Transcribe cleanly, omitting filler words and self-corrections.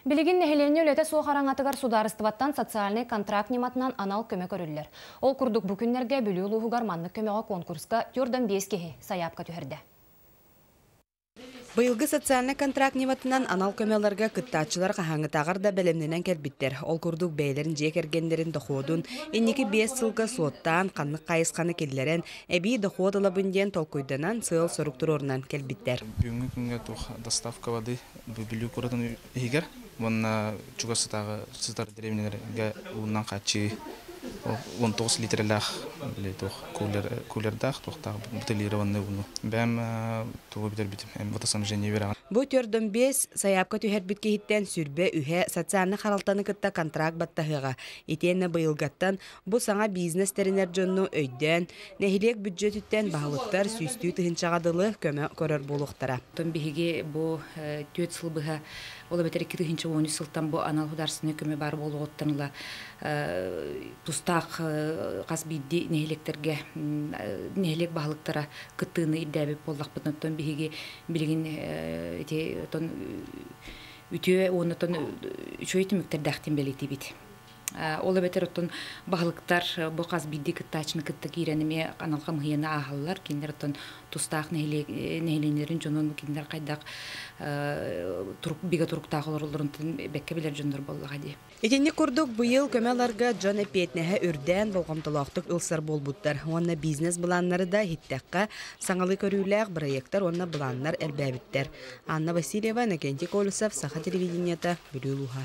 Билигин нехелене өлете соғараңатыгар сударыстываттан социальный контракт нематынан анал көмек өрілер. Ол күрдік бүкінлерге бүлі ұлығығар манны көмеға конкурска түрден 5 кеге саяпқа түхірді. Быйылгы социальный контракт нематынан анал көмелерге кыттачылар қахаңытағар да бәлемненен кәлбиттер. Ол күрдік бәйлерін жекергендерін доходун, енекі 5 сылғы суоттан, қаннық қайысқаны келлерін, әбей доход алабынден толкойданан сыл соруктур орнан кәлбиттер. Бүгінгі күнге доставка воды бүлі көретін егер, бұнна чугасытағы сыздар деревнелерге ұлынан қатчы 19 литрлах кулердах тохтаг бутылированный уну. Бәм тугы битер битем. Ватасан жене бераган. Бу төрдөн 5 саяпка түһәрбитке хиттен сүрбе үһә социальный харалтаны кытта контракт баттаһыга. Итенне быйылгаттан бу саңа бизнестеринер жонну өйдән нехилек бюджеттен багылыктар сүйстүү тыгынчагадылы көмө көрөр булуктара. Тон биһиге бу төт сылбыга ола бетер 2-10 сылтан бу анал хударсыны көмө бар болготтанла тустак газ бидди нехилектерге нехилек багылыктара кыттыны иддәбеп боллакпытын тон биһиге билигин эти тон үтө оны тон үчөйт мөктөрдәхтин белети бит. Ола бетер тон багылыктар бу газ бидди кыттачны кытты киренеме аналга мыйына ахаллар киндер тон тустак нехиленерин жонун киндер кайдак турук бига туруктагы олорлорун бекке билер жондор боллага ди. Итенне курдук быйыл көмеларга жон эпетнеһе үрдән болгамтылактык ылсар болбуттар. Онна бизнес буланнары да хиттәккә саңалы көрүләк проекттар онна буланнар элбәбиттер. Анна Васильева, Накенти Колесов, Саха телевидениета, Бирюлуха.